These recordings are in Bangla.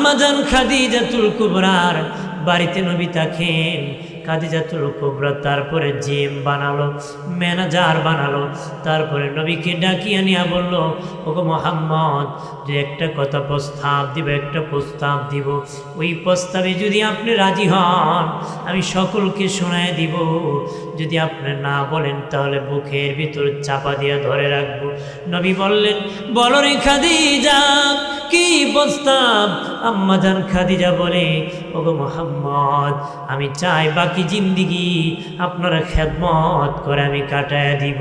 আম্মাজান খাদিজাতুল কুবরার বাড়িতে নবী থাকেন। খাদিজাতুল কুবরা তারপরে জিএম বানালো, ম্যানেজার বানালো। তারপরে নবীকে ডাকিয়ে নিয়ে বলল, ওগো মুহাম্মদ, যে একটা কথা প্রস্তাব দিব, একটা প্রস্তাব দিব, ওই প্রস্তাবে যদি আপনি রাজি হন আমি সকলকে শোনায় দিব, যদি আপনি না বলেন তাহলে বুকের ভিতর চাপা দিয়ে ধরে রাখবো। নবী বললেন, বলো রে খাদিজা, কি প্রস্তাব? আম্মাজান খাদিজা বলে, ওগো মুহাম্মদ, আমি চাই বাকি জিন্দিগি আপনারা খেদমত করে আমি কাটায় দিব।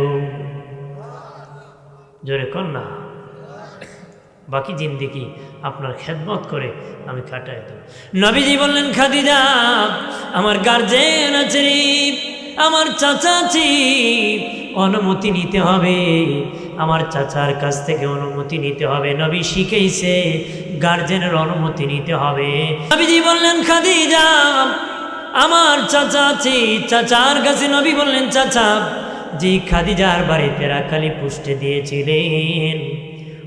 জোরে কর না, বাকি জিন্দিগি আপনার খেদমত করে আমি কাটায় দেব। নবীজি বললেন, খাদিজা, আমার গার্জেন আছে, আমার চাচা আছে, অনুমতি নিতে হবে, আমার চাচার কাছ থেকে অনুমতি নিতে হবে। নবী শিখাইছে গার্জেনের অনুমতি নিতে হবে। নবীজি বললেন, খাদিজা, আমার চাচা আছে, চাচার কাছে। নবী বললেন, চাচা, যে খাদিজার বাড়িতে রাখালি পুষ্টে দিয়েছিলেন,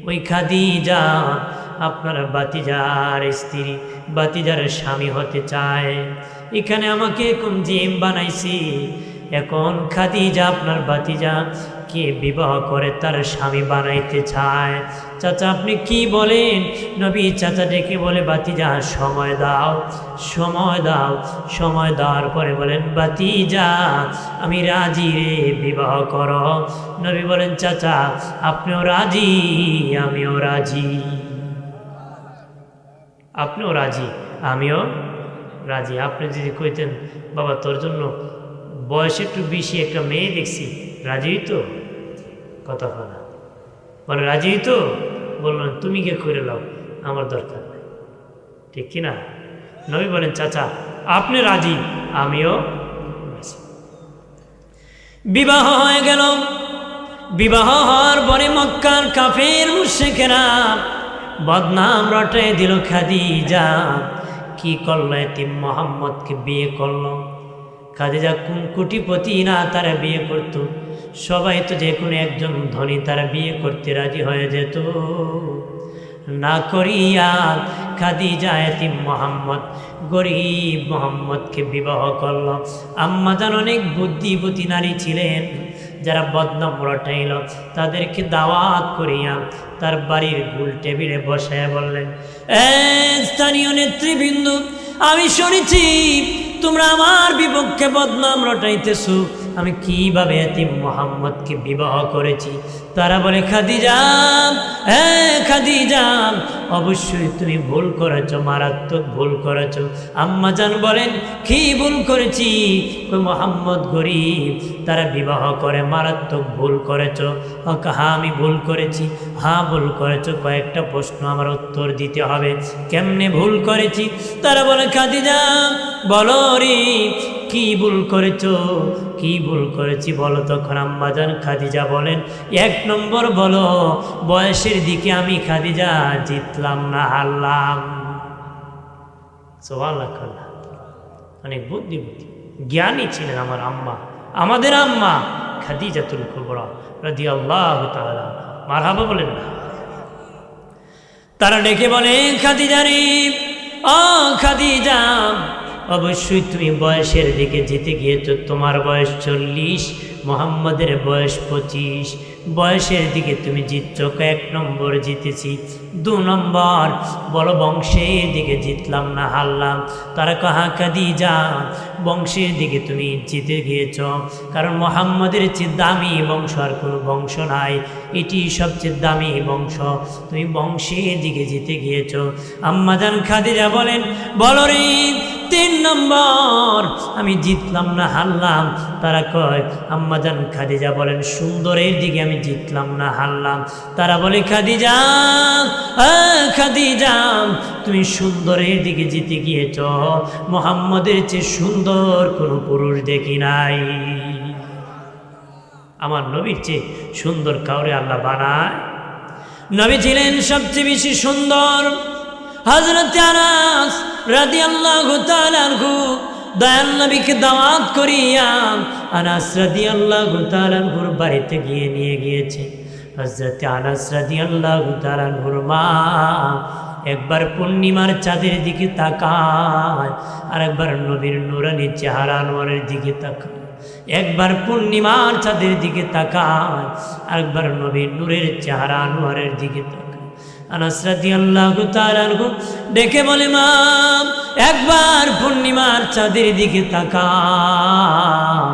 ওই খাদিজা আপনার বাতিজার স্ত্রী, বাতিজার স্বামী হতে চায়। এখানে আমাকে কোন জিএম বানাইছি, এখন খাদিজা আপনার বাতিজা কে বিবাহ করে তার স্বামী বানাইতে চায়। চাচা আপনি কি বলেন? নবী চাচা ডেকে বলে, বাতিজা সময় দাও, সময় দাও। সময় দেওয়ার পরে বলেন, বাতিজা আমি রাজি রে, বিবাহ করো। নবী বলেন, চাচা আপনিও রাজি, আমিও রাজি। আপনিও রাজি, আমিও রাজি। আপনি যদি কইতেন, বাবা তোর জন্য বয়স একটু বেশি একটা মেয়ে দেখছি, রাজি তো? কথা বলা বলে, রাজি তো? বললেন, তুমি কে করে লাও, আমার দরকার নেই। ঠিক কিনা? নবী বলেন, চাচা আপনি রাজি, আমিও রাজি। বিবাহ হয়ে গেল। বিবাহ হওয়ার পরে মক্কার কাফের মুশরিকেরা বদনাম রটে দিল, খাদিজা কি করলো, এতিম মুহাম্মদকে বিয়ে করলো। খাদিজা কোন কোটিপতি না তারা বিয়ে করত? সবাই তো যে কোনো একজন ধনী তারা বিয়ে করতে রাজি হয়ে যেত। না করিয়া খাদিজা এতিম মুহাম্মদ, গরিব মুহাম্মদকে বিবাহ করল। আম্মাজান অনেক বুদ্ধিবতী নারী ছিলেন, যারা বদনাম রটাইল তাদেরকে দাওয়াত করিয়া তার বাড়ির গোল টেবিলে বসায় বললেন, স্থানীয় নেতৃবৃন্দ, আমি শুনেছি তোমরা আমার বিপক্ষে বদনাম রটাইতেছো, আমি কিভাবে এতিম মুহাম্মদকে বিবাহ করেছি। তারা বলে, খাদিজা, হ্যাঁ খাদিজা, অবশ্যই তুমি ভুল করেছ, মারাত্মক ভুল করেছ। আম্মাজান বলেন, কি ভুল করেছি? মুহাম্মদ গরিব, তারা বিবাহ করে, মারাত্মক ভুল করেছ। হ্যাঁ আমি ভুল করেছি। হ্যাঁ ভুল করেছ, কয়েকটা প্রশ্ন আমার উত্তর দিতে হবে, কেমনে ভুল করেছি? তারা বলে, খাদিজা বলো রে, কি ভুল করেছ, কি ভুল করেছি বলো। তখন আম্মাজান খাদিজা বলেন, এক নম্বর বলো, বয়সের দিকে আমি খাদিজা জিতলাম না হারলাম। সুবহানাল্লাহ, অনেক বুদ্ধিমতী জ্ঞানী ছিলেন আমার আম্মা, আমাদের আম্মা খাদিজাতুল কুবরা রাদিয়াল্লাহু তাআলা। মারহাবা বলেন না। তারা ডেকে বলে, খাদিজা রে, ও খাদিজা, অবশ্যই তুমি বয়সের দিকে জিতে গিয়েছো। তোমার বয়স 40, মুহাম্মদের বয়স 25। বয়সের দিকে তুমি জিতছো, এক নম্বর জিতেছি। 2 নম্বর বলো, বংশের দিকে জিতলাম না হারলাম। তারা কাহা খাদিজা, বংশের দিকে তুমি জিতে গিয়েছ, কারণ মুহাম্মদের চেয়ে দামি বংশ আর কোনো বংশ নাই, এটি সবচেয়ে দামি বংশ, তুমি বংশের দিকে জিতে গিয়েছ। আম্মাজান খাদিজা বলেন, বলো রে, 3 নম্বর আমি জিতলাম না হারলাম। তারা কয়, আম্মাজান খাদিজা বলেন, সুন্দরের দিকে আমি জিতলাম না হারলাম। তারা বলে, খাদিজা, খাদিজা, তুমি সুন্দরের দিকে জিতে গিয়েছ, মুহাম্মদের চেয়ে সুন্দর কোনো পুরুষ দেখি নাই। আমার নবীর চেয়ে সুন্দর কাউরে আল্লাহ বানায়? নবী ছিলেন সবচেয়ে বেশি সুন্দর। হযরত আনাস রাদিয়াল্লাহু তাআলা আনহু দয়াল নবীকে দাওয়াত করিয়া আনাস রাদিয়াল্লাহু তাআলা আনহুর বাড়িতে নিয়ে গিয়েছে। হযরত আনাস রাদিয়াল্লাহু তাআলা আনহুর মা একবার পূর্ণিমার চাঁদের দিকে তাকায়, আর একবার নবীর নূরানী চেহারা আনোয়ারের দিকে তাকায়। একবার পূর্ণিমার চাঁদের দিকে তাকায়, আরেকবার নবীর নূরের চেহারা আনোয়ারের দিকে তাকায়। আনাস রাদিয়াল্লাহু তাআলা আনহু ডেকে বলে, মা, একবার পূর্ণিমার চাঁদের দিকে তাকাও,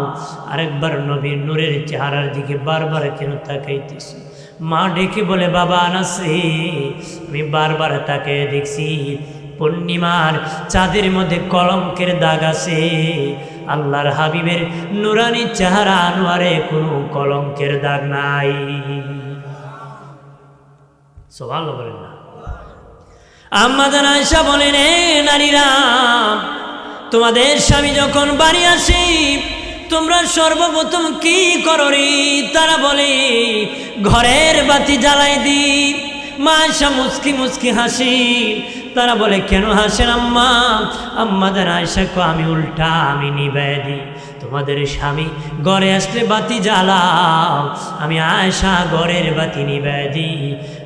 আরেকবার নবীর নূরের চেহারার দিকে বারবার কেন তাকাইতেছ? মা ডেকে বলে, বাবা আনাস রে, আমি বারবার তাকিয়ে দেখছি পূর্ণিমার চাঁদের মধ্যে কলঙ্কের দাগ আছে। আল্লাহর হাবিবের নূরানী চেহারা আনোয়ারে কোনো কলঙ্কের দাগ নাই। সুবহানাল্লাহ বলেন না? আম্মা জান আয়েশা বলেন, এ নারীরা, তোমাদের স্বামী যখন বাড়ি আসে তোমরা সর্বপ্রথম কি করো রে? তারা বলে, ঘরের বাতি জ্বালাই দি। মা আয়েশা মুস্কি মুস্কি হাসি। তারা বলে, কেন হাসেন আম্মা? আম্মা জান আয়েশা কো, আমি উল্টা, আমি নিভাই দিই। তোমাদের স্বামী ঘরে আসলে বাতি জ্বালাও, আমি আয়েশা ঘরের বাতি নিভাই দিই।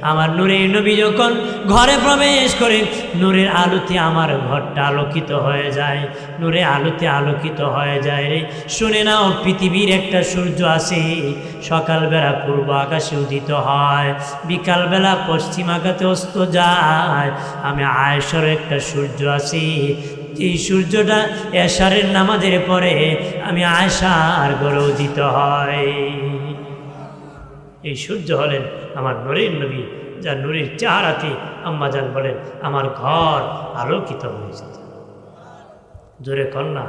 আমার নূরের নবী যখন ঘরে প্রবেশ করে নূরের আলোতে আমার ঘরটা আলোকিত হয়ে যায়, নূরে আলোতে আলোকিত হয়ে যায় রে। শুনে নাও, পৃথিবীর একটা সূর্য আছে, সকালবেলা পূর্ব আকাশে উদিত হয়, বিকালবেলা পশ্চিম আকাশে অস্ত যায়। আমি আয়েশার একটা সূর্য আছে, এই সূর্যটা এশারের নামাজের পরে আমি আয়েশার ঘরে উদিত হয়। এই সূর্য হলেন আমার নূরের নবী, যার নূরের চেহারাতে আম্মা জান বলেন আমার ঘর আলোকিত হয়েছে। জোরে কন্যা,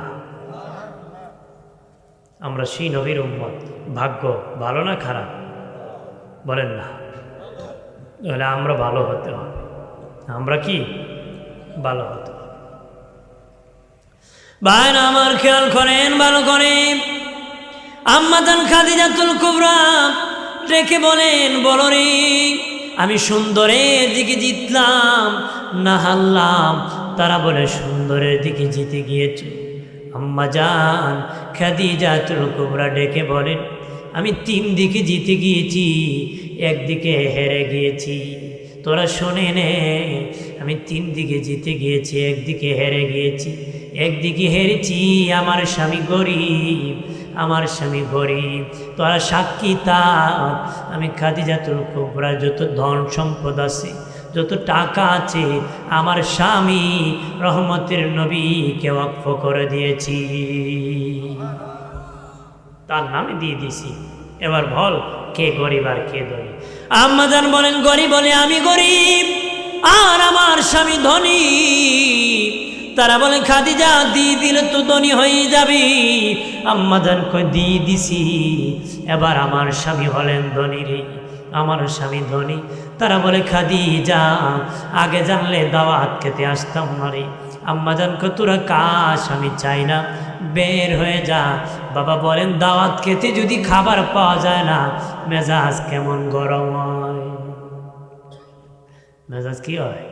আমরা সেই নবীর উম্মত। ভাগ্য ভালো না খারাপ? বলেন না? তাহলে আমরা ভালো হতে হবে। আমরা কি ভালো হতে হবে? ভাই আমার খেয়াল করেন, ভালো করে। আম্মা জান খাদিজাতুল কুবরা রেখে বলেন, বলো রে, আমি সুন্দরের দিকে জিতলাম না হারলাম? তারা বলে, সুন্দরের দিকে জিতে গিয়েছে। আম্মা জান খাদিজাতুল কুবরা ডেকে বলেন, আমি 3 দিকে জিতে গিয়েছি, একদিকে হেরে গিয়েছি। তোরা শোনে নে, আমি 3 দিকে জিতে গিয়েছি, একদিকে হেরে গিয়েছি। একদিকে হেরেছি, আমার স্বামী গরিব, আমার স্বামী গরিব। তোরা সাক্ষী থাক, আমি খাদিজাতুল কুবরা যত ধন সম্পদ আছে, যত টাকা আছে, আমার স্বামী রহমতের নবীকে ওয়াকফ করে দিয়েছি, তার নামে দিয়ে দিছি। এবার বল, কে গরিব আর কে ধনী? আম্মা জান বলেন, গরিব বলে আমি গরিব, আর আমার স্বামী ধনী। তারা বলে, খাদিজা দিয়ে দিলে তো ধনী হয়ে যাবি। আম্মা জান কই, দিয়ে দিছি, এবার আমার স্বামী হলেন ধনী রে, আমার স্বামী ধনী। তারা বলে, খাদিজা আগে জানলে দাওয়াত খেতে আসতাম না রে। আম্মা জান কই, তোরা কাশ, আমি চাই না, বের হয়ে যা। বাবা বলেন, দাওয়াত খেতে যদি খাবার পাওয়া যায় না, মেজাজ কেমন গরম হয়? মেজাজ কি হয়?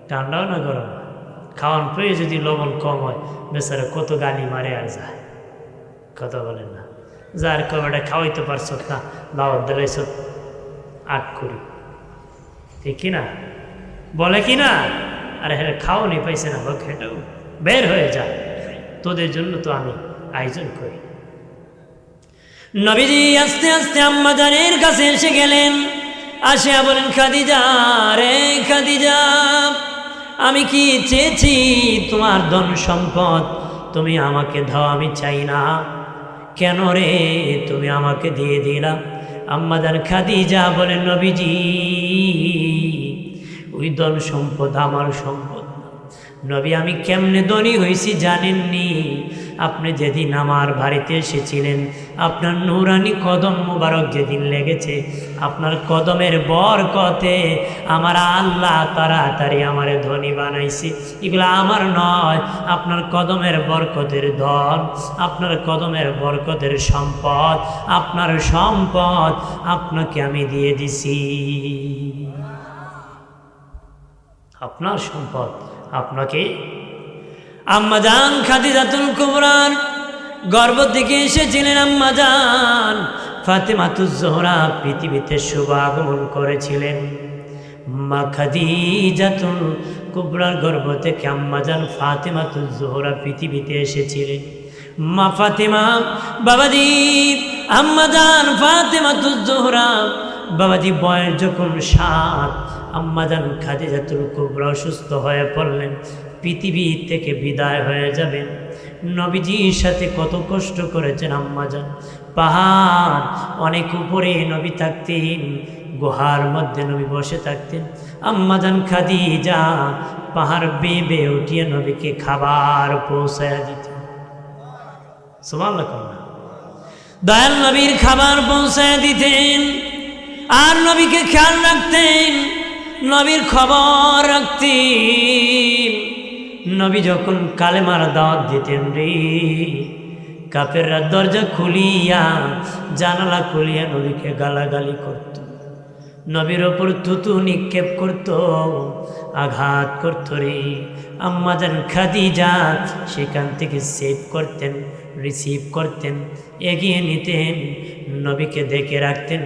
ঠান্ডাও না গরম হয়? খাওয়ান পেয়ে যদি লবণ কম হয়, বেচারা কত গালি মারে আর যায়। কথা বলেন না? যার কবেটা খাওয়াইতে পারছ না, দাওয়াত দিলাইছ 8 করি, ঠিক কিনা? বলে কি না? আরে হ্যাঁ, খাওয়ানি পাইছে না, খেটাও বের হয়ে যা, তোদের জন্য তো আমি আয়োজন করি। নবীজি আস্তে আস্তে আম্মা জানের কাছে এসে গেলেন। আসিয়া বলেন, খাদিজা রে খাদিজা, আমি কি চেয়েছি তোমার ধন সম্পদ? তুমি আমাকে দাও, আমি চাই না। কেন রে, তুমি আমাকে দিয়ে দিলা? আম্মা জান খাদিজা বলেন, নবীজি ওই ধন সম্পদ আমার সম্পদ না। নবী, আমি কেমনে ধনী হয়েছি জানেননি? আপনি যেদিন আমার বাড়িতে এসেছিলেন, আপনার নূরানি কদম মুবারক যেদিন লেগেছে, আপনার কদমের বরকতে আমার আল্লাহ তাড়াতাড়ি আমারে ধনী বানাইছে। এগুলো আমার নয়, আপনার কদমের বরকতের ধন, আপনার কদমের বরকতের সম্পদ, আপনার সম্পদ আপনাকে আমি দিয়ে দিছি। আপনার সম্পদ আপনাকে। আম্মা জান খাদিজাতুল কুবরার গর্ভ থেকে এসেছিলেন। আম্মা জান ফাতেমাতুজ জোহরা পৃথিবীতে শুভ আগমন করেছিলেন। মা খাদিজাতুল কুবরার গর্ভ থেকে আম্মাজান ফাতেমাতুজ জোহরা পৃথিবীতে এসেছিলেন। মা ফাতেমা বাবাজি, আম্মাজান ফাতেমাতুজ জোহরা বাবাজি বয়স যখন 7, আম্মাজান খাদিজাতুল কুবরা অসুস্থ হয়ে পড়লেন, পৃথিবী থেকে বিদায় হয়ে যাবেন। নবীজির সাথে কত কষ্ট করেছেন আম্মাজান। পাহাড় অনেক উপরে নবী থাকতেন, গুহার মধ্যে নবী বসে থাকতেন। আম্মাজান খাদিজা পাহাড় বেয়ে বেয়ে উঠিয়ে নবীকে খাবার পৌঁছায়া দিতেন। সুবহানাল্লাহ। দয়াল নবীর খাবার পৌঁছায়া দিতেন আর নবীকে খেয়াল রাখতেন, নবীর খবর রাখতেন। নবী যখন কালেমার দাওয়াত দিতেন রে, কাফেররা দরজা খুলিয়া জানালা খুলিয়া নবীকে গালাগালি করত, নবীর ওপর থুতু নিক্ষেপ করত, আঘাত করত রে। আম্মাজান খাদিজা সেখান থেকে সেভ করতেন, রিসিভ করতেন, এগিয়ে নিতেন, নবীকে দেখে রাখতেন।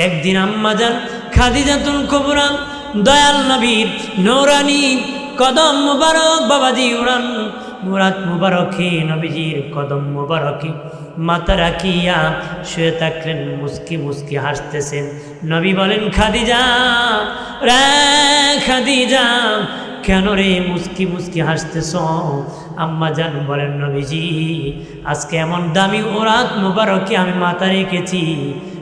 একদিন আম্মাজান খাদিজাতুল কুবরা দয়াল নবীর নূরানী কদম মুবারক বাবাজি উড়ান মুরাদ মুবারকে নবীজির কদম মুবারকে মাথা রাখিয়া শুয়ে থাকলেন, মুস্কি মুস্কি হাসতেছেন। নবী বলেন, খাদিজা রে খাদিজা, কেন রে মুস্কি মুস্কি হাসতেছ? আম্মাজান বলেন, নবীজি আজকে এমন দামি ওরাত মুবারকে আমি মাথা রেখেছি,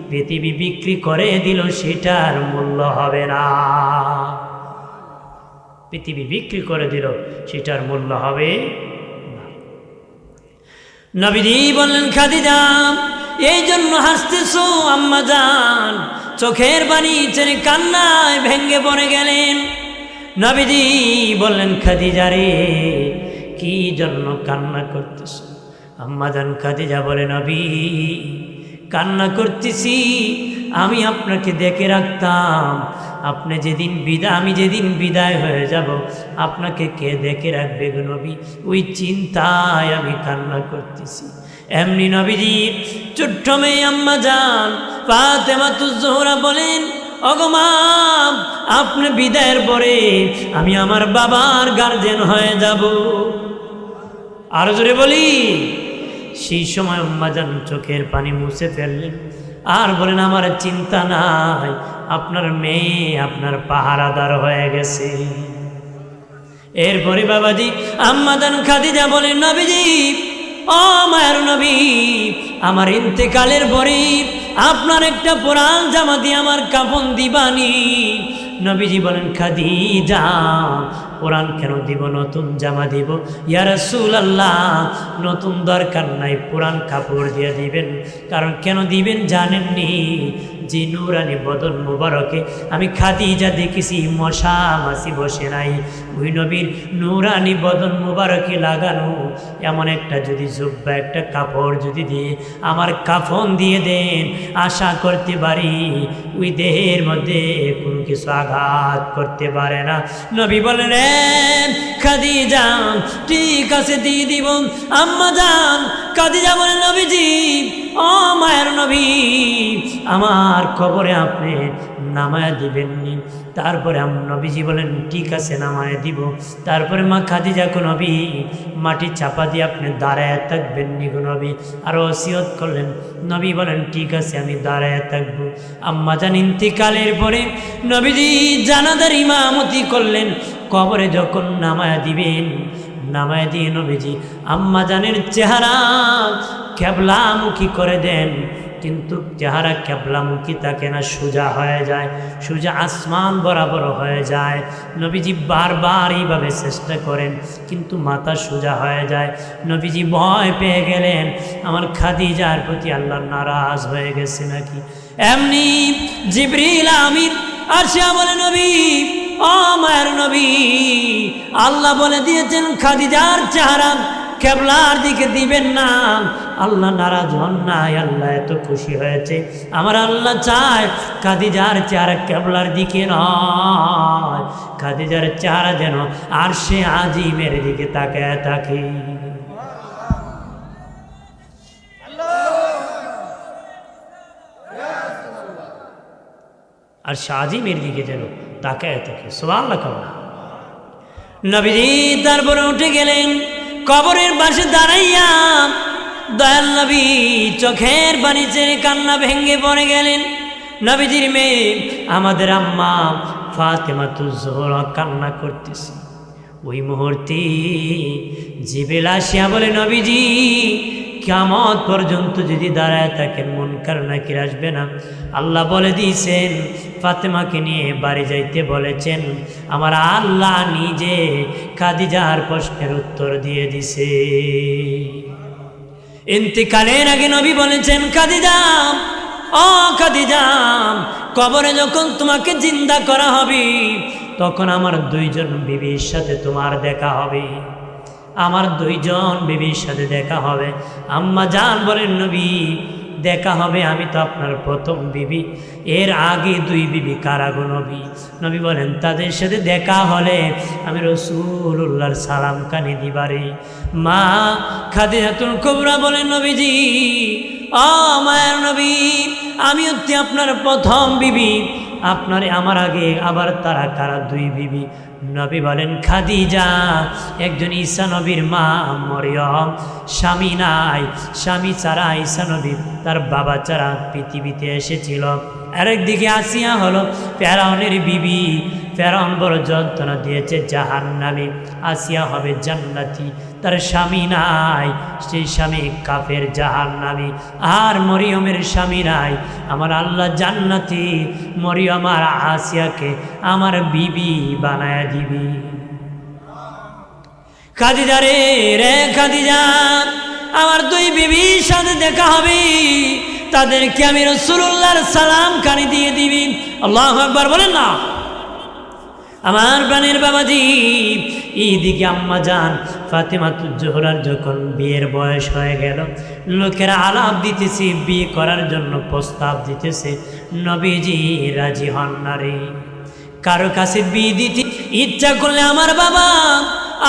পৃথিবী বিক্রি করে দিল সেটার মূল্য হবে না। পৃথিবী বিক্রি করে দিল সেটার মূল্য হবে না। নবীজি বললেন, খাদিজা এই জন্য হাসতেছো? আম্মাজান চোখের পানি ছেড়ে কান্নায় ভেঙ্গে পড়ে গেলেন। নবীজি বললেন, খাদিজা রে কি জন্য কান্না করতেছো? আম্মাজান খাদিজা বলে, নবী কান্না করতেছি, আমি আপনাকে দেখে রাখতাম, আপনি যেদিন আমি যেদিন বিদায় হয়ে যাব আপনাকে কে দেখে রাখবে গো নবী? ওই চিন্তায় আমি কান্না করতেছি। এমনি নবীজি ছোট্ট মেয়ে আম্মাজান ফাতেমাতুজ জোহরা বলেন, ওগো মা, আপনি বিদায়ের পরে আমি আমার বাবার গার্জেন হয়ে যাব। আরো জোরে বলি। সেই সময় আম্মাজান চোখের পানি মুছে ফেললেন আর বলেন, আমার চিন্তা নাই, আপনার মেয়ে আপনার পাহারাদার হয়ে গেছে। এরপরে বাবাজি আম্মাজান খাদিজা বলেন, নবীজি ও মায়ের নবী, আমার ইন্তেকালের পরে আপনার একটা পুরান জামা দিয়ে আমার কাফন দিবানি। নবীজি বলেন, খাদিজা পুরান কেন দিব, নতুন জামা দিব। ইয়া রাসূলুল্লাহ নতুন দরকার নাই, পুরান কাপড় দিয়ে দিবেন। কারণ কেন দিবেন জানেননি? যে নূরানি বদন মুবারকে আমি খাদিজা দেখেছি মশা মাছি বসে নাই। ওই নবীর নূরানি বদন মুবারকে লাগানো এমন একটা যদি জুব্বা, একটা কাপড় যদি দিয়ে আমার কাফন দিয়ে দেন, আশা করতে পারি ওই দেহের মধ্যে কোনো কিছু আঘাত করতে পারে না। নবী বলেন, খাদিজা ঠিক আছে দিয়ে দিব। আম্মাজান খাদিজা বলেন, নবীজি ও মায়ের নবী, আমার কবরে আপনি নামায়া দিবেননি। তারপরে নবীজি বলেন, ঠিক আছে নামায়া দিব। তারপরে মা খাদিজা কো নবী মাটি চাপা দিয়ে আপনি দাঁড়ায় থাকবেন নি গো নবী, আরো ওসিয়ত করলেন। নবী বলেন, ঠিক আছে আমি দাঁড়ায় থাকবো। আম্মাজান ইন্তিকালের পরে নবীজি জানাজার ইমামতি করলেন। কবরে যখন নামায়া দিবেন, নামায়া দিয়ে নবীজি আম্মাজানের চেহারা ক্যাবলামুখী করে দেন, কিন্তু চেহারা ক্যাবলামুখী থাকে না, সোজা হয়ে যায়, সোজা আসমান বরাবর হয়ে যায়। নবীজি বারবার এইভাবে চেষ্টা করেন কিন্তু মাথা সোজা হয়ে যায়। নবীজি ভয় পেয়ে গেলেন, আমার খাদিজার প্রতি আল্লাহ নারাজ হয়ে গেছে নাকি। এমনি জিবরিল আমিন আসিয়া বলে, নবী ও মায়ের নবী, আল্লাহ বলে দিয়েছেন খাদিজার চেহারা কেবলার দিকে দিবেন না। আল্লাহ নারাজ হন নাই, আল্লাহ এত খুশি হয়েছে। আমার আল্লাহ চায় খাদিজার চেহারা কেবলার দিকে নয়, খাদিজার চেহারা যেন আরশে আজিমের দিকে তাকায় থাকে। আরশে আজিমের দিকে যেন তাকায় থাকে। সুবহানাল্লাহ কও না। নবীজি তারপরে উঠে গেলেন, কবরের পাশে দাঁড়াইয়া দয়াল নবী চোখের পানি ছেড়ে কান্না ভেঙ্গে পড়ে গেলেন। নবীজির মেয়ে আমাদের আম্মা ফাতেমাতুজ জোহরা কান্না করতেছে। ওই মুহূর্তে জিবরিল আসিয়া বলে, নবীজি কিয়ামত পর্যন্ত যদি দাঁড়ায় থাকেন মুনকার নাকির আসবে না। আল্লাহ বলে দিয়েছেন ফাতেমাকে নিয়ে বাড়ি যাইতে বলেছেন। আমার আল্লাহ নিজে খাদিজার প্রশ্নের উত্তর দিয়ে দিছে। ইন্তিকালের আগে নবী বলেছেন, খাদিজা, ও খাদিজা, কবরে যখন তোমাকে জিন্দা করা হবে তখন আমার 2 জন বিবির সাথে তোমার দেখা হবে। আমার 2 জন বিবির সাথে দেখা হবে। আম্মা জান বলেন, নবী দেখা হবে, আমি তো আপনার প্রথম বিবি, এর আগে 2 বিবি কারা গো নবী? নবী বলেন, তাদের সাথে দেখা হলে আমি রাসূলুল্লাহর সালাম কানে দিবারে। মা খাদিজাতুল কুবরা বলেন, নবীজি, ও মায়ের নবী, আমি হচ্ছে আপনার প্রথম বিবি, আপনার আমার আগে আবার তারা কারা 2 বিবি? নবী বলেন, খাদিজা একজন ঈসা নবীর মা মরিয়ম, স্বামী নাই, স্বামী ছাড়া ঈসা নবী তার বাবা ছাড়া পৃথিবীতে এসেছিল। আরেকদিকে আসিয়া হলো ফেরাউনের বিবি, ফেরাউন বড় যন্ত্রণা দিয়েছে জাহান্নামী, আসিয়া হবে জান্নাতি, তার স্বামী নাই, সেই স্বামী কাফের জাহান্নামী। আর মরিয়মের স্বামী নাই, আমার আল্লাহ জান্নাতি, মরিয়ম আর আসিয়াকে আমার বিবি বানায় দিবি। খাদিজা রে খাদিজা, আমার 2 বিবির সাথে দেখা হবে, তাদেরকে আমি রাসূলুল্লাহর সালাম কানে দিয়ে দিবি। আল্লাহু আকবার বলেন না। আমার প্রাণের বাবাজি, এইদিকে আম্মা জান ফাতেমাতুজ জোহরার যখন বিয়ের বয়স হয়ে গেল, লোকেরা আলাপ দিতেছে, বিয়ে করার জন্য প্রস্তাব দিতেছে, নবীজি রাজি হন না রে। কারো কাছে বিয়ে দিতে ইচ্ছা করলে আমার বাবা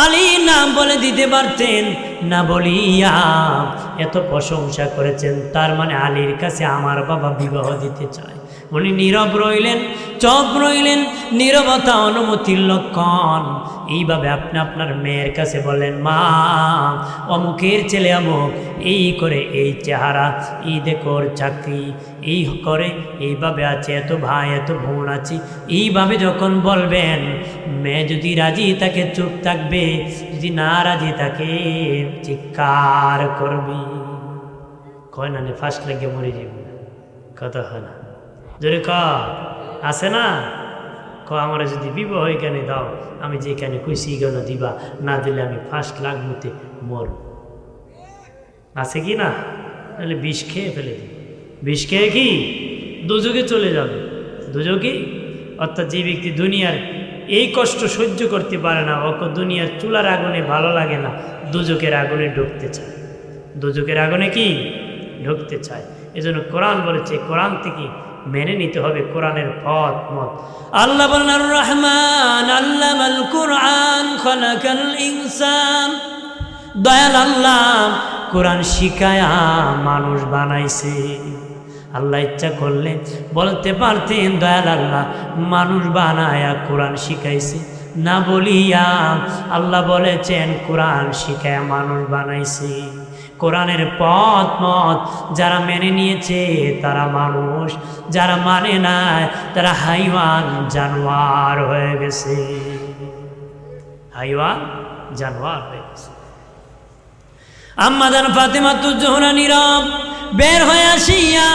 আলী নাম বলে দিতে পারতেন, না বলিয়া এত প্রশংসা করেছেন, তার মানে আলীর কাছে আমার বাবা বিবাহ দিতে চায়। উনি নীরব রইলেন, চুপ রইলেন, নীরবতা অনুমতির লক্ষণ। এইভাবে আপনি আপনার মেয়ের কাছে বলেন, মা অমুকের ছেলে অমুক, এই করে, এই চেহারা, এই দেখো ওর চাকরি, এই করে, এইভাবে আছে, এত ভাই এত বোন আছে, এইভাবে যখন বলবেন, মেয়ে যদি রাজি থাকে চুপ থাকবে, যদি না রাজি থাকে চিৎকার করবি। কয় না ফার্স্ট লেগে মরে যাব, কথা হয় না, জোরে ক আছে না, ক আমার যদি বিবাহ এখানে দাও, আমি যেখানে খুশি গেল দিবা, না দিলে আমি ফার্স্ট লাগমতে মর। আছে কি না? তাহলে বিষ খেয়ে ফেলে দিই, বিষ খেয়ে কি দুযোগে চলে যাবে। দুযোগে অর্থাৎ যে ব্যক্তি দুনিয়ার এই কষ্ট সহ্য করতে পারে না, ওকে দুনিয়ার চুলার আগুনে ভালো লাগে না, দুযোগের আগুনে ঢুকতে চায়, দুযোগের আগুনে কি ঢুকতে চায়। এজন্য কোরআন বলেছে, কোরআন থেকে মেনে নিতে হবে কোরআনের পথ মত। আল্লাহ বলেন, আর রহমান আল্লামাল কুরআন খালাকাল ইনসান, দয়াল আল্লাহ কোরআন শিখায়া মানুষ বানাইছে। আল্লাহ ইচ্ছা করলে বলতে পারতেন দয়াল আল্লাহ মানুষ বানায়া কোরআন শিখাইছে, না বলিয়া আল্লাহ বলেছেন কোরআন শিখায়া মানুষ বানাইছে। কোরআনের পথ মত যারা মেনে নিয়েছে তারা মানুষ, যারা মানে না তারা হাইওয়ান জানোয়ার হয়ে গেছে, হাইওয়ান জানোয়ার হয়ে গেছে। আম্মা জান ফাতেমাতুজ জোহরা নীরব বের হয়ে আসিয়া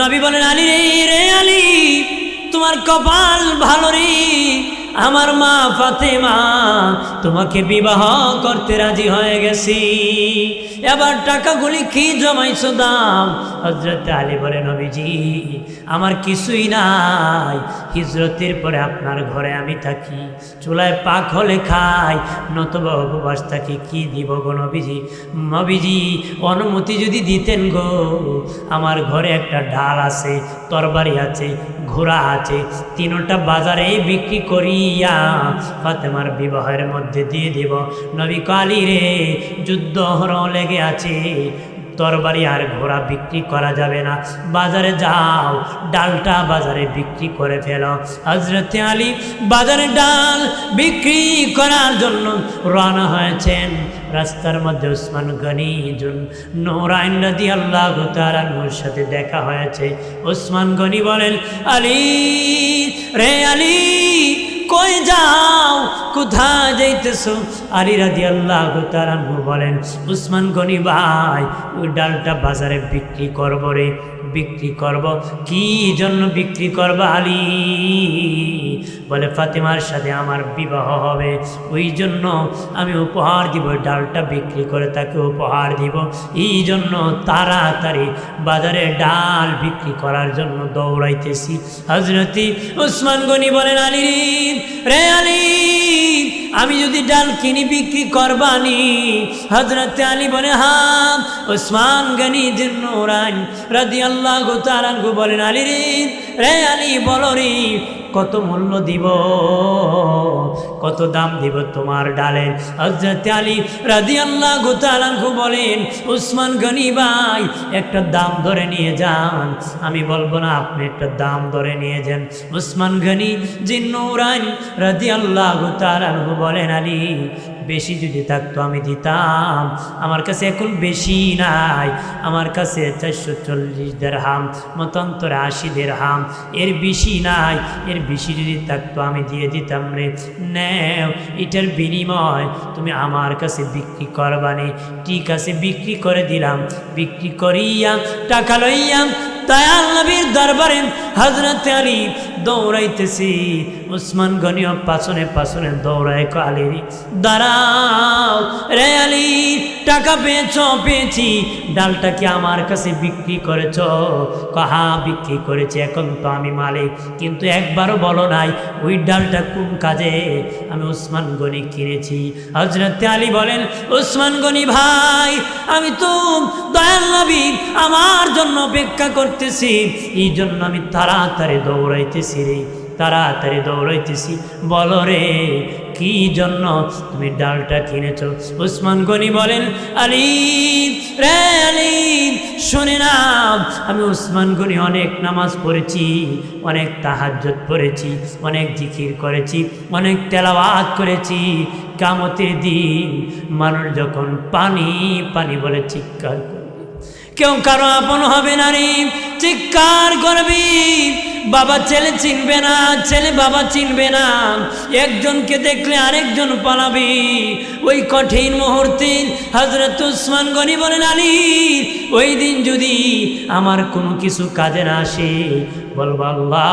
নবী বলেন, আলী রে আলী, তোমার কপাল ভালো রে, আমার মা ফাতেমা তোমাকে বিবাহ করতে রাজি হয়ে গেছি, এবার টাকাগুলি কি জমাইছো দাম? হযরত আলী বলে, নবীজি আমার কিছুই নাই, হিজরতের পরে আপনার ঘরে আমি থাকি, চুলায় পাক হলে খাই, নতুবা উপবাস থাকি, কি দিব গো নবীজি? নবীজি অনুমতি যদি দিতেন গো, আমার ঘরে একটা ঢাল আছে, তরবারি আছে, ঘোড়া আছে, তিনটা বাজারে বিক্রি করিয়া ফাতেমার বিবাহের মধ্যে দিয়ে দিব। নবী কালী রে, যুদ্ধ লেগে আছে, তরবারি আর ঘোড়া বিক্রি করা যাবে না, বাজারে যাও ডালটা বাজারে বিক্রি করে ফেলো। হযরতে আলী বাজারে ডাল বিক্রি করার জন্য রওনা হয়েছেন। রাস্তার মধ্যে উসমান গনি নূরাইন রাদিয়াল্লাহু তাআলা আনহুর সাথে দেখা হয়েছে। উসমান গনি বলেন, আলী রে আলী, কই যাও, কোথায় যাইতেছো? আলী রাদিয়াল্লাহু তাআলা আনহু বলেন, উসমান গনি ভাই, ওই ডালটা বাজারে বিক্রি করব রে, বিক্রি করব। কি জন্য বিক্রি করব আলী? বলে ফাতেমার সাথে আমার বিবাহ হবে, ওই জন্য আমি উপহার দিব, ডালটা বিক্রি করে তাকে উপহার দিব। এই জন্য তাড়াতাড়ি বাজারে ডাল বিক্রি করার জন্য দৌড়াইতেছি। হযরত উসমান গনি বলেন, আলী রে আলী, আমি যদি ডাল কিনি বিক্রি করবানি? হযরত আলী বলে, হ্যাঁ। উসমান গনি নূরাইন রাদিয়াল্লাহু তাআলা আনহু বলেন, আলী রে আলী, বলো রে, কত মূল্য দিব, কত দাম দিব তোমার ডালের? হযরত আলী রাদিয়াল্লাহু তাআলা আনহু বলেন, উসমান গনি ভাই, একটা দাম ধরে নিয়ে যান। আমি বলবো না, আপনি একটা দাম ধরে নিয়ে যান। উসমান গনি নূরাইন রাদিয়াল্লাহু তাআলা আনহু বলেন, আলী, বেশি যদি থাকতো আমি দিতাম, আমার কাছে এখন বেশি নাই, আমার কাছে 440 দিরহাম, মতান্তরে 80 দিরহাম, এর বেশি নাই, এর বেশি যদি থাকতো আমি দিয়ে দিতাম রে। নেও, এটার বিনিময় তুমি আমার কাছে বিক্রি করবানি। ঠিক আছে, বিক্রি করে দিলাম। বিক্রি করিয়া টাকা লইয়া দয়াল নবীর দরবারে হযরত আলী দৌড়াইতেছি। উসমান গনিও পাছনে পাছনে দৌড়ায়, আলী দাঁড়াও রে আলী, টাকা পেয়েছ? পেয়েছি। ডালটা কি আমার কাছে বিক্রি করেছ? কাহা বিক্রি করেছি, এখন তো আমি মালিক, কিন্তু একবারও বলো নাই ওই ডালটা কোন কাজে আমি উসমান গনি কিনেছি। হযরত আলী বলেন, উসমান গনি ভাই, আমি তো দয়াল নবী আমার জন্য অপেক্ষা করতেছি, এই জন্য আমি তাড়াতাড়ি দৌড়াইতেছি রে, তাড়াতাড়ি দৌড়াইতেছি। বলো রে, কি জন্য তুমি ডালটা কিনেছ? উসমান গনি বলেন, আলী রে আলী, শুনে না, আমি উসমান গনি অনেক নামাজ পড়েছি, অনেক তাহাজ্জুদ পড়েছি, অনেক জিকির করেছি, অনেক তেলাওয়াত করেছি। কিয়ামতের দিন মানুষ যখন পানি পানি বলে চিৎকার করবে, কেউ কারো আপন হবে না রে, চিৎকার করবি, বাবা ছেলে চিনবে না, ছেলে বাবা চিনবে না, একজনকে দেখলে আরেকজন পালাবি। ওই কঠিন মুহূর্তে হযরত উসমান গনি বলেন, আলী, ওই দিন যদি আমার কোনো কিছু কাজে না আসে, বলবো, আল্লাহ,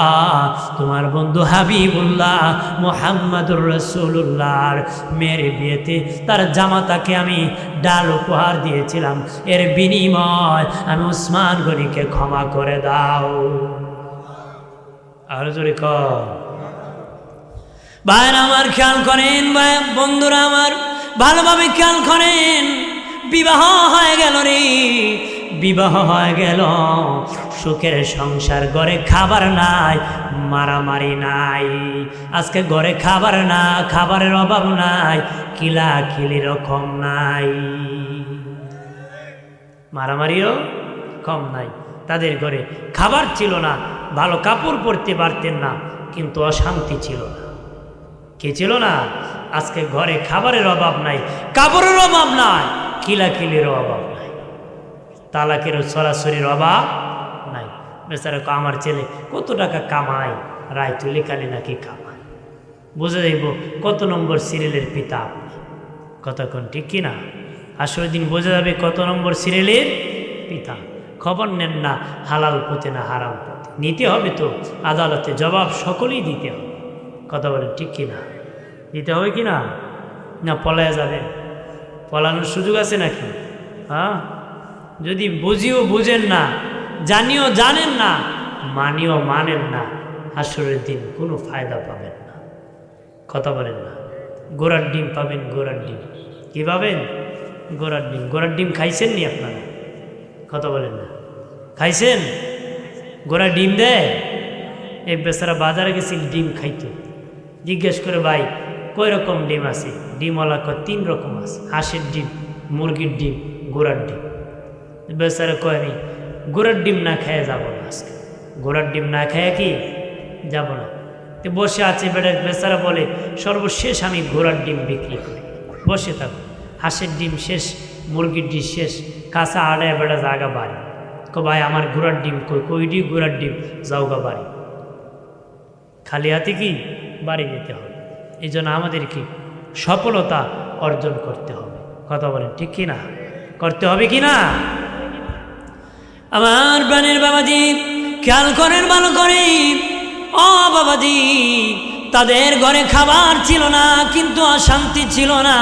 তোমার বন্ধু হাবিবুল্লাহ মুহাম্মাদুর রাসূলুল্লাহর মেয়ের বিয়েতে তার জামাতাকে আমি ডাল উপহার দিয়েছিলাম, এর বিনিময় আমি উসমান গনিকে ক্ষমা করে দাও। আর জোরে কর। ভাইরা আমার, খেয়াল করেন, ভাই বন্ধুরা আমার, ভালোভাবে খেয়াল করেন। বিবাহ হয়ে গেল রে, বিবাহ হয়ে গেল, সুখের সংসার, ঘরে খাবার নাই, মারামারি নাই। আজকে ঘরে খাবার না, খাবারের অভাব নাই, কিলাকিলি রকম নাই, মারামারিও কম নাই। তাদের ঘরে খাবার ছিল না, ভালো কাপড় পরতে পারতেন না, কিন্তু অশান্তি ছিল না। কে ছিল না? আজকে ঘরে খাবারের অভাব নাই, কাপড়ের অভাব নাই, কিলাকিলির অভাব নাই, তালাকের সরাসরির অভাব নাই। বেচারা আমার ছেলে কত টাকা কামায়, রায় তুলে কালি নাকি কামায়, বুঝে যাইব কত নম্বর সিরিয়ালের পিতা আপনি। কতক্ষণ ঠিক কিনা? আসলে দিন বোঝা যাবে কত নম্বর সিরিয়ালের পিতা। খবর নেন না হালাল পথে না হারাম পথে, নিতে হবে তো আদালতে জবাব, সকলেই দিতে হবে। কথা বলেন ঠিক কিনা? দিতে হবে কি না? না পলায়া যাবেন? পলানোর সুযোগ আছে নাকি? হ্যাঁ, যদি বুঝিও বুঝেন না, জানিও জানেন না, মানিও মানেন না, হাসরের দিন কোনো ফায়দা পাবেন না। কথা বলেন না? গোড়ার ডিম পাবেন, গোড়ার ডিম। কি পাবেন? গোড়ার ডিম। গোড়ার ডিম খাইছেন নি আপনারা? কথা বলেন না? খাইছেন? গোড়া ডিম দেয়? এক বেচারা বাজারে গেছিল, ডিম খাইতো। জিজ্ঞেস করে, ভাই কয় রকম ডিম আছে? ডিমওয়ালা কয় 3 রকম আছে, হাঁসের ডিম, মুরগির ডিম, গোড়ার ডিম। বেচারা কয় আমি ঘোড়ার ডিম না খেয়ে যাবো না, আজকে ঘোড়ার ডিম না খেয়ে কি যাব না। তো বসে আছে বেচারা বলে সর্বশেষ আমি ঘোড়ার ডিম বিক্রি করি, বসে থাকো। হাঁসের ডিম শেষ, মুরগির ডিম শেষ, কাঁচা আড়ায় বেড়া জাগা বাড়ি। ভাই আমার ঘোড়ার ডিম কইডি ঘোড়ার ডিম যাওগা বাড়ি, খালি হাতে কি বাড়ি যেতে হবে। এই জন্য আমাদের কি সফলতা অর্জন করতে হবে, কথা বলেন ঠিক কি না, করতে হবে কি না? আমার প্রাণের বাবাজি খেয়াল করেন ভালো করে, ও বাবাজি তাদের ঘরে খাবার ছিল না কিন্তু অশান্তি ছিল না।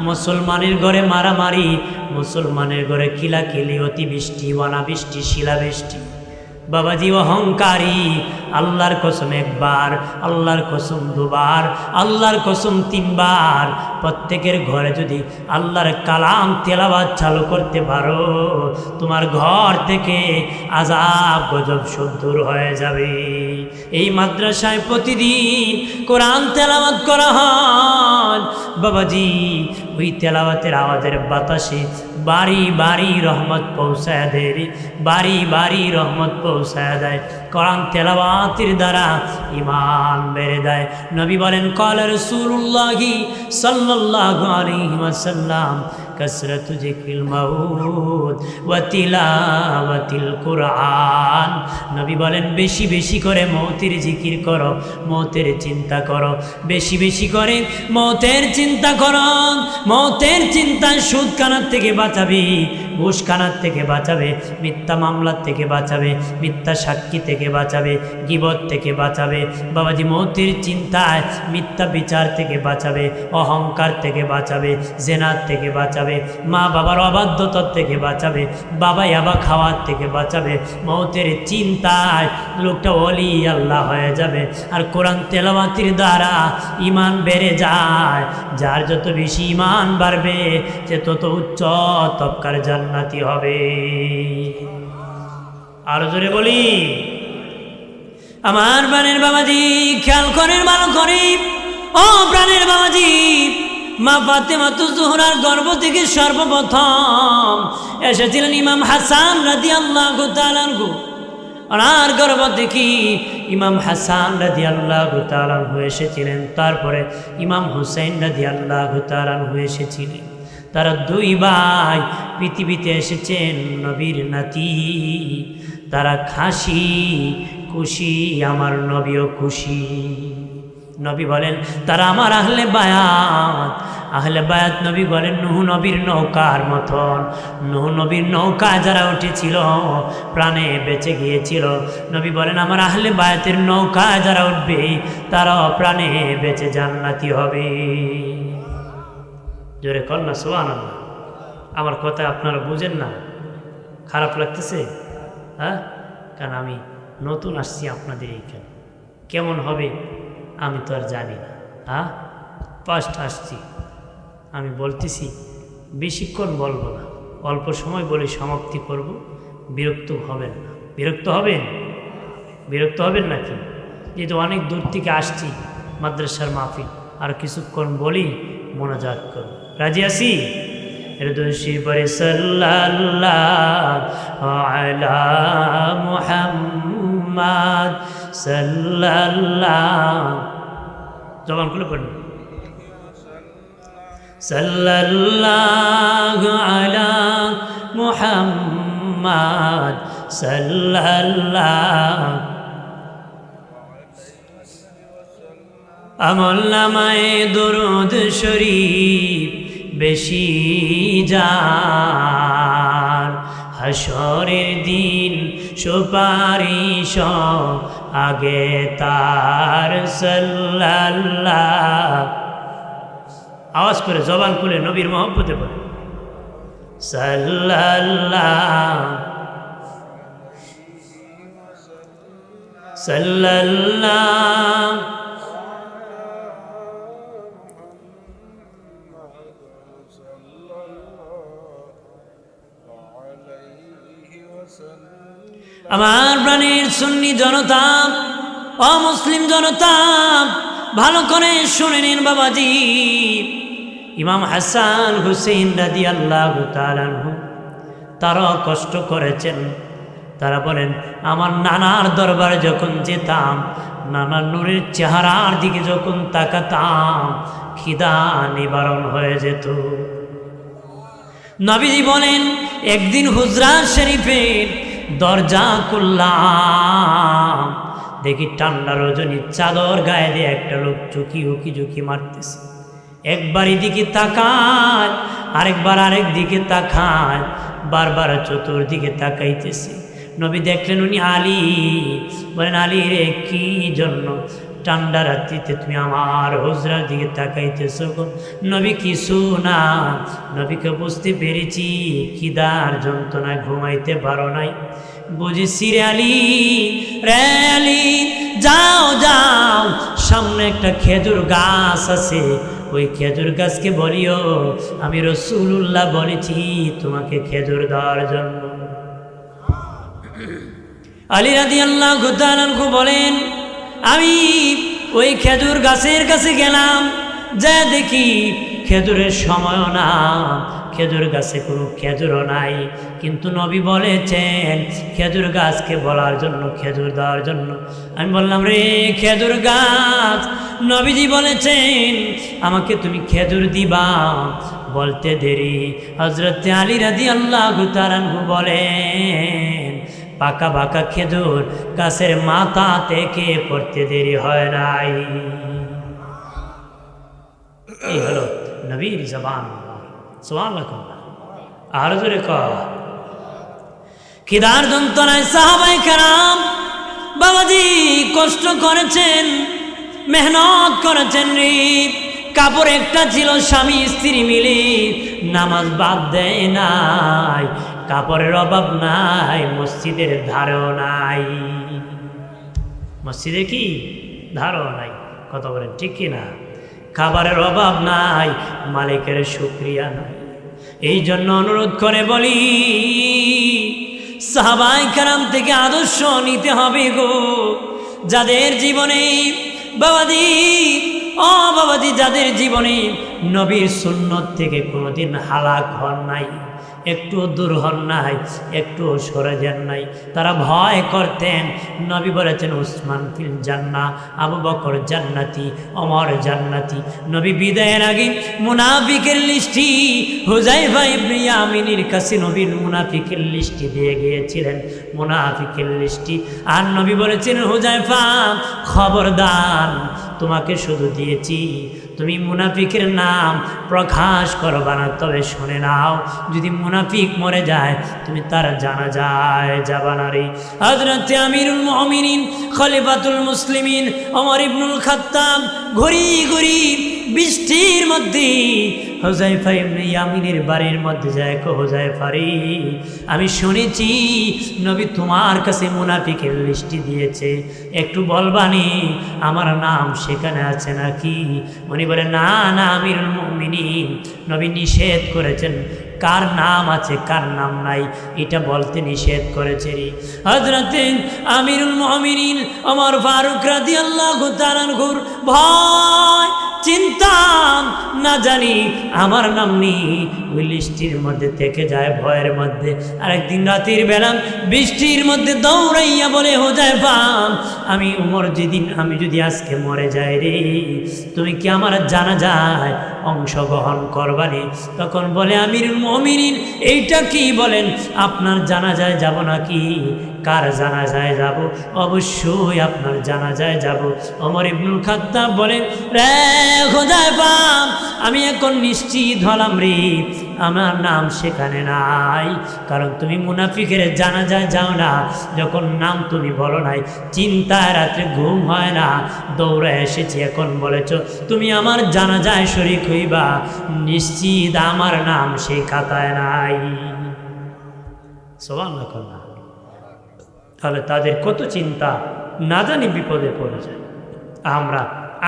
মুসলমানের ঘরে মারামারি, মুসলমানের ঘরে কিলাকিলি, অতিবৃষ্টি, অনাবৃষ্টি, শিলাবৃষ্টি। বাবাজি অহংকারী, আল্লাহর কসম একবার, আল্লাহর কসম দুবার, আল্লাহর কসম তিনবার। প্রত্যেকের ঘরে যদি আল্লাহর কালাম তেলাওয়াত চালু করতে পারো, তোমার ঘর থেকে আযাব গজব সব দূর হয়ে যাবে। এই মাদ্রাসায় প্রতিদিন কোরআন তেলাওয়াত করা হয় বাবাজি, ওই তেলাওয়াতের আওয়াজের বাতাসে বাড়ি বাড়ি রহমত পৌঁছায় দেয়, বাড়ি বাড়ি রহমত পৌঁছায় দেয়। কোরআন তেলাওয়াতের দ্বারা ঈমান বেড়ে দেয়। নবী বলেন ক্বালা রাসূলুল্লাহি সাল্লাল্লাহু আলাইহি ওয়াসাল্লাম কাসরাতু যিকরিল মাউত ওয়া তিলাওয়াতিল কুরআন। নবী বলেন বেশি বেশি করে মৌতের জিকির করো, মৌতের চিন্তা করো, বেশি বেশি করে মৌতের চিন্তা করো। মৌতের চিন্তায় সুদ কানার থেকে বাঁচাবে, ঘুষ কানার থেকে বাঁচাবে, মিথ্যা মামলার থেকে বাঁচাবে, মিথ্যা সাক্ষী থেকে বাঁচাবে, গীবত থেকে বাঁচাবে। বাবাজি মৌতের চিন্তায় মিথ্যা বিচার থেকে বাঁচাবে, অহংকার থেকে বাঁচাবে, জেনার থেকে বাঁচাবে, মা বাবার অবাধ্যতার থেকে বাঁচাবে, বাবা ইয়াবা খাওয়ার থেকে বাঁচাবে। মৌতের চিন্তায় লোকটা ওলি আল্লাহ হয়ে যাবে। আর কোরআন তেলাওয়াতের দ্বারা ঈমান বেড়ে যায়। যার যত বেশি ঈমান বাড়বে সে তত উচ্চ তবকার জান্নাতি হবে। আরো জোরে বলি, আমার প্রাণের বাবাজি খেয়াল করেন ভালো করে, ও প্রাণের বাবাজি মা ফাতেমাতুজ জোহরার গর্ভ থেকে সর্বপ্রথম এসেছিলেন ইমাম হাসান রাদিয়াল্লাহু তাআলা আনহু। ওনার গর্ভ থেকে ইমাম হাসান রাদিয়াল্লাহু তাআলা আনহু এসেছিলেন, তারপরে ইমাম হুসাইন রাদিয়াল্লাহু তাআলা আনহু এসেছিলেন। তারা দুই ভাই পৃথিবীতে এসেছেন নবীর নাতি। তারা খাসি খুশি, আমার নবীও খুশি। নবী বলেন তারা আমার আহলে বায়াত। আহলে বায়াত নবী বলেন নূহ নবীর নৌকার মতন। নূহ নবীর নৌকায় যারা উঠেছিল প্রাণে বেঁচে গিয়েছিল, নবী বলেন আমার আহলে বায়াতের নৌকায় যারা উঠবে তারাও প্রাণে বেঁচে জান্নাতি হবে। জোরে কর না সুবহানাল্লাহ। আমার কথা আপনারা বুঝেন না? খারাপ লাগতেছে? হ্যাঁ, কারণ আমি নতুন আসছি আপনাদের এইখানে, কেমন হবে আমি তো আর জানি না। হ্যাঁ, ফার্স্ট আসছি, আমি বলতেছি বেশিক্ষণ বলবো না, অল্প সময় বলে সমাপ্তি করব। বিরক্ত হবেন না? বিরক্ত হবেন? বিরক্ত হবেন নাকি? যেহেতু অনেক দূর থেকে আসছি মাদ্রাসার মাহফিল, আর কিছুক্ষণ বলি মোনাজাত করব। রাজি আছি? রদুশি পরে সাল্লাল্লাহু আলা মুহাম্মাদ সাল্লাল্লাহু, জবান খুলে পড়ুন, সাল্লাল্লাহু আলা মুহাম্মাদ সাল্লাল্লাহু। আমল নামায়ে দরুদ শরীফ বেশি যার, হাসরের দিন সুপারিশ আগে তার সাল্লাল্লাহু। আওয়াজ করে জবান খুলে নবীর মহব্বতে বলে সাল্লাল্লাহু সাল্লাল্লাহু। আমার প্রাণের সুন্নি জনতা, অমুসলিম জনতা, ভালো করে শুনে নিন বাবাজি। ইমাম হাসান হুসেইন রাদিয়াল্লাহু তাআলা আনহু তারাও কষ্ট করেছেন। তারা বলেন, আমার নানার দরবারে যখন যেতাম, নানার নূরের চেহারার দিকে যখন তাকাতাম, খিদা নিবারণ হয়ে যেত। নবীজি বলেন, একদিন হুজরা শরীফের দরজা খুললাম, দেখি ঠান্ডা রজনী চাদর গায়ে দিয়ে একটা লোক চুকি উকি ঝুঁকি মারতেছে। একবার এদিকে তাকায়, আরেকবার আরেক দিকে তাকায়, বারবার চতুর্দিকে তাকাইতেছে। নবী দেখলেন উনি আলী। বলেন, আলী রে, কি জন্য ঠান্ডা রাত্রিতে তুমি আমার হুজরার দিকে তাকাইতেছ? নবী কিছু না। নবীকে বুঝতে পেরেছি খিদার যন্ত্রণায় ঘুমাইতে পারো নাই। বুঝেছি রে আলী, রে আলী, যাও যাও, সামনে একটা খেজুর গাছ আছে, ওই খেজুর গাছকে বলিও আমি রাসূলুল্লাহ বলেছি তোমাকে খেজুর দেওয়ার জন্য। আলী রাদিয়াল্লাহু তাআলা আনহু বলেন, আমি ওই খেজুর গাছের কাছে গেলাম, যা দেখি খেজুরের সময়ও না, খেজুর গাছে কোনো খেজুরও নাই। কিন্তু নবী বলেছেন খেজুর গাছকে বলার জন্য, খেজুর দেওয়ার জন্য। আমি বললাম, রে খেজুর গাছ, নবীজি বলেছেন আমাকে তুমি খেজুর দিবা। বলতে দেরি হযরত আলী রাদিয়াল্লাহু তাআলা আনহু বলেন, পাকা পাকা খেজুর গাছের মাথা থেকে পড়তে দেরি হয় নাই। এই হলো নবীর জবান। সুবহানাল্লাহ। আর জোরে কর। খিদার যন্ত্রণায় সাহাবায়ে কেরাম বাবাজি কষ্ট করেছেন, মেহনত করেছেন রে। কাপড় একটা ছিল, স্বামী স্ত্রী মিলে নামাজ বাদ দেয় নাই, কাপড়ের অভাব নাই, মসজিদের ধারেও নাই। মসজিদে কি ধারও নাই, কথা বলেন ঠিক কিনা? খাবারের অভাব নাই, মালিকের শুকরিয়া নাই। এই জন্য অনুরোধ করে বলি, সাহাবায়ে কেরাম থেকে আদর্শ নিতে হবে গো। যাদের জীবনে বাবাজি, ও বাবাজি, যাদের জীবনে নবীর সুন্নত থেকে কোনোদিন হালাক হন নাই, একটু দূর হন নাই, একটু সরে যান নাই, তারা ভয় করতেন। নবী বলেছেন উসমান ফিল জান্নাহ, আবু বকর জান্নাতি, ওমর জান্নাতি। নবী বিদায়ের আগে মুনাফিকের লিস্টি হুযায়ফা ইবনে ইয়ামিনের কাছে নবীর মুনাফিকের লিস্টি দিয়ে গিয়েছিলেন, মুনাফিকের লিস্টি। আর নবী বলেছেন, হুযায়ফা খবরদার, তোমাকে শুধু দিয়েছি, তুমি মুনাফিকের নাম প্রকাশ করবা না, তবে শুনে নাও, যদি মুনাফিক মরে যায় তুমি তার জানাজায় যাবা না রে। হযরত আমিরুল মুমিনিন খলিফাতুল মুসলিমিন ওমর ইবনুল খাত্তাব ঘুরি ঘুরি বৃষ্টির মধ্যে হুযায়ফা ইবনে ইয়ামিনের বাড়ির মধ্যে যায়, হুযায়ফা রে, আমি শুনেছি নবী তোমার কাছে মুনাফিকের লিস্টি দিয়েছে, একটু বলবানি আমার নাম সেখানে আছে নাকি? উনি বলে, না না আমিরুল মুমিনিন, নবী নিষেধ করেছেন, কার নাম আছে কার নাম নাই এটা বলতে নিষেধ করেছে। হযরত আমিরুল মুমিনিন ওমর ফারুক রাদিয়াল্লাহু তাআলা আনহুর ভয় চিন্তা না জানি আমার নাম নেই ওই লিস্টির মধ্যে থেকে যায় ভয়ের মধ্যে। আরেকদিন রাতের বেলা বৃষ্টির মধ্যে দৌড়াইয়া বলে, হুযায়ফা, আমি উমর যেদিন আমি যদি আজকে মরে যাই রে, তুমি কি আমার জানাজায় অংশগ্রহণ করবানি? তখন বলে, আমিরুল মুমিনিন এইটা কি বলেন, আপনার জানাজায় যাব নাকি? কার জানাজায় যাব? অবশ্যই আপনার জানাজায় যাব। ওমর ইবনুল খাত্তাব বলেন, রে হুযায়ফা, আমি এখন নিশ্চিত হলাম রে, আমার নাম সেখানে নাই, কারণ তুমি মুনাফিকের জানাজায় যাও না, যখন নাম তুমি বলো নাই, চিন্তায় রাত্রে ঘুম হয় না, দৌড়ে এসেছি, এখন বলেছ তুমি আমার জানাজায় শরীক হইবা, নিশ্চিত আমার নাম সেই খাতায় নাই। সুবহানাল্লাহ। তাহলে তাদের কত চিন্তা, না জানি বিপদে পড়ে যায়। আমরা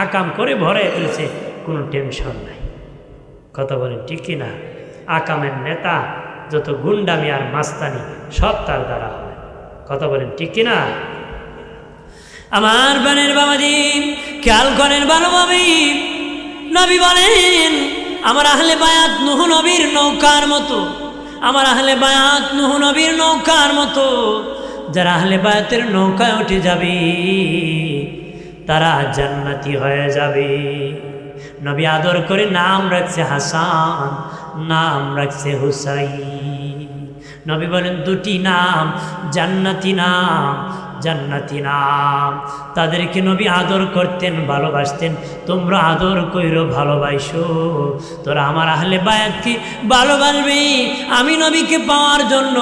আকাম করে ভরে ফেলেছে, কোনো টেনশন নাই, কথা বলেন ঠিক কিনা? আকামের নেতা যত গুন্ডামি আর মাস্তানি সব তার দ্বারা হয়, কথা বলেন ঠিক কিনা? আমার বানের বাবাজি খেয়াল করেন ভালোভাবে, নবী বলেন আমার আহলে বায়াত নূহ নবীর নৌকার মতো, আমার আহলে বায়াত নূহ নবীর নৌকার মতো যারা আহলে বায়াতের নৌকায় উঠে যাবে তারা জান্নাতি হয়ে যাবে। নবী আদর করে নাম রাখছে হাসান, নাম রাখছে হুসাইন। নবী বলেন দুটি নাম জান্নাতি নাম, জান্নাতি নাম। তাদেরকে নবী আদর করতেন, ভালোবাসতেন। তোমরা আদর কইরো, ভালোবাসো। তোরা আমার আহলে বায়াতকে ভালোবাসবে আমি নবীকে পাওয়ার জন্য,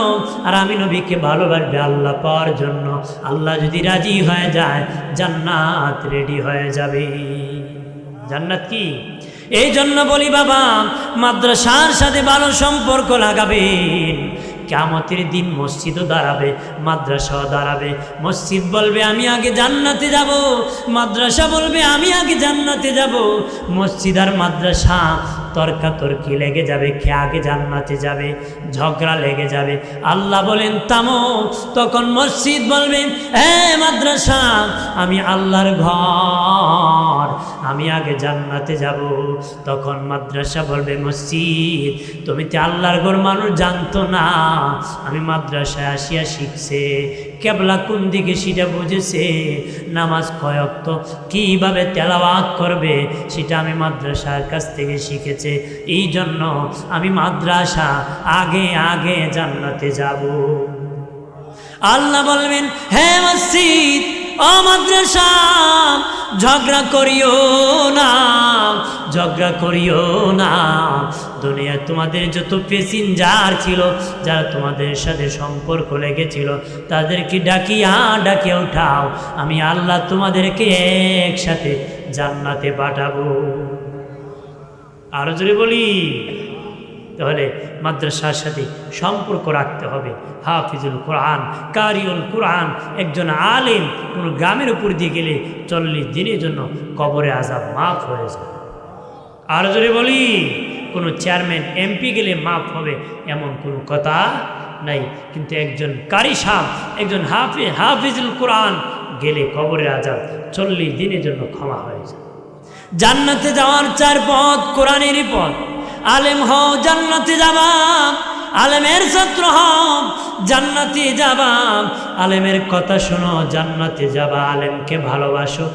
আর আমি নবীকে ভালোবাসবে আল্লাহ পাওয়ার জন্য। আল্লাহ যদি রাজি হয়ে যায় জান্নাত রেডি হয়ে যাবে। জান্নাত কি? এই জন্য বলি বাবা, মাদ্রাসার সাথে ভালো সম্পর্ক লাগাবেন। কিয়ামতের দিন মসজিদও দাঁড়াবে, মাদ্রাসাও দাঁড়াবে। মসজিদ বলবে আমি আগে জান্নাতে যাব, মাদ্রাসা বলবে আমি আগে জান্নাতে যাব। মসজিদ আর মাদ্রাসা তর্কাতর্কি লেগে যাবে, কে আগে জান্নাতে যাবে, ঝগড়া লেগে যাবে। আল্লাহ বলেন থামো। তখন মসজিদ বলবে হ্যাঁ মাদ্রাসা, আমি আল্লাহর ঘর, আমি আগে জান্নাতে যাব। তখন মাদ্রাসা বলবে মসজিদ, তুমি তো আল্লাহর ঘর মানুষ জানতো না, আমি মাদ্রাসায় আসিয়া শিখছে, কেবলা কোন দিকে সেটা বুঝেছে, নামাজ কয় ওয়াক্ত কীভাবে তেলাওয়াত করবে সেটা আমি মাদ্রাসার কাছ থেকে শিখেছে। এই জন্য আমি মাদ্রাসা আগে আগে জান্নাতে যাব। আল্লাহ বলবেন হে মসজিদ, ও মাদ্রাসা, ঝগড়া করিও না, ঝগড়া করিও না। দুনিয়ায় তোমাদের যত প্যাসেঞ্জার ছিল, যারা তোমাদের সাথে সম্পর্ক লেগেছিল, তাদেরকে ডাকিয়া ডাকিয়া উঠাও, আমি আল্লাহ তোমাদেরকে একসাথে জান্নাতে পাঠাবো। আরো জোরে বলি। তাহলে মাদ্রাসার সাথে সম্পর্ক রাখতে হবে। হাফিজুল কোরআন, কারিউল কোরআন, একজন আলেম কোনো গ্রামের উপর দিয়ে গেলে 40 দিনের জন্য কবরে আযাব মাফ হয়ে যায়। আর যদি বলি কোনো চেয়ারম্যান এমপি গেলে মাফ হবে এমন কোনো কথা নাই, কিন্তু একজন কারি সাহেব, একজন হাফিজুল কোরআন গেলে কবরের আযাব 40 দিনের জন্য ক্ষমা হয়ে যায়। জান্নাতে যাওয়ার 4 পথ, কোরআনেরই পথ। আলেম হও জান্নাতে যাবা, আলেমের ছাত্র হও জান্নাতে যাবা, আলেমের কথা শোনো জান্নাতে যাবা, আলেমকে ভালোবাসো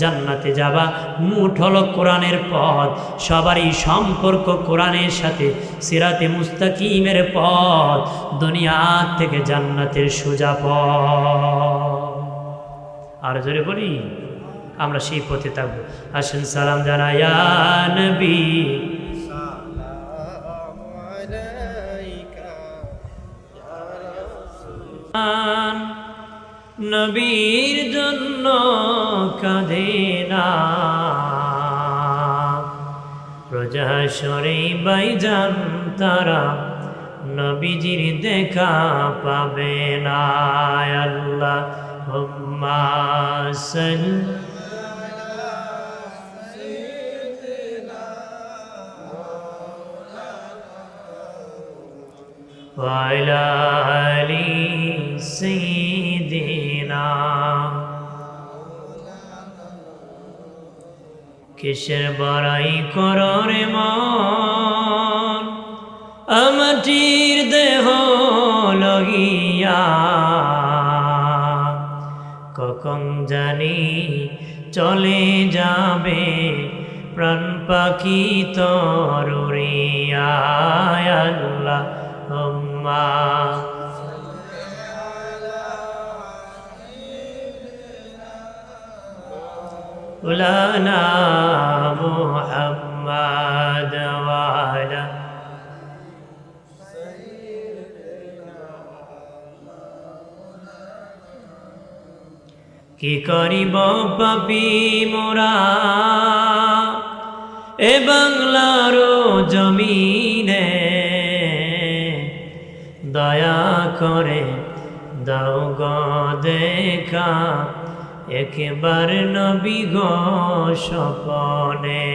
জান্নাতে যাবা। মুঠ হলো কোরআনের পথ, সবারই সম্পর্ক কোরআনের সাথে, সিরাতে মুস্তাকিমের পথ, দুনিয়া থেকে জান্নাতের সোজা পথ। আর জোরে বলি, আমরা সেই পথে থাকবো। আসেন সালাম জানাই ইয়া নবী, নবীর জন্য কাঁদে না প্রজাশরে বাইজান তারা, নবীজির দেখা পাবে না। আল্লাহুম্মা সাল্লি ওয়ালা আলি সাইয়্যিদিনা। কিসের বড়াই করো রে মন, আমাটির দেহ লগিয়া, কখন জানি চলে যাবে প্রাণ পাখি তোর উড়িয়া। আল্লাহুম্মা মাওলানা মুহাম্মদ ওয়া আলা কি করিব পাপী মোরা এ বাংলার জমিনে, দয়া করে দাও গো দেখা একবার নবী গো স্বপনে।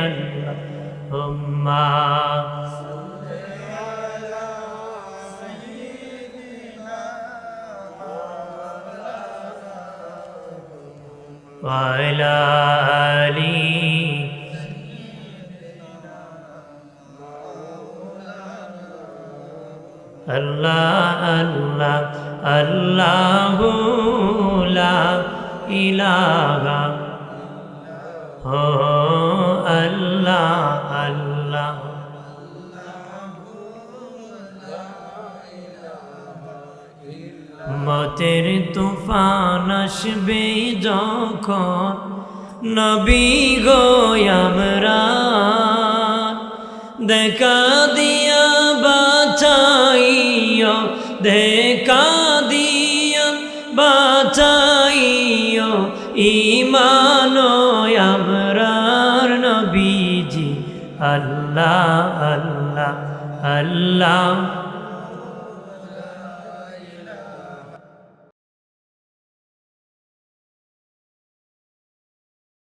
আল্লাহুম্মা ওয়া আলা আলি আল্লাহ আল্লাহ আল্লাহু লা ইলাহা ও আল্লাহ আল্লাহ। মতের তুফান আসবে যখন নবী গো আমরা দেখা দিয়া বাঁচাইও, দেখা দিয়া বাঁচাইও ঈমান আমরার নবীজি। আল্লাহ আল্লাহ আল্লাহ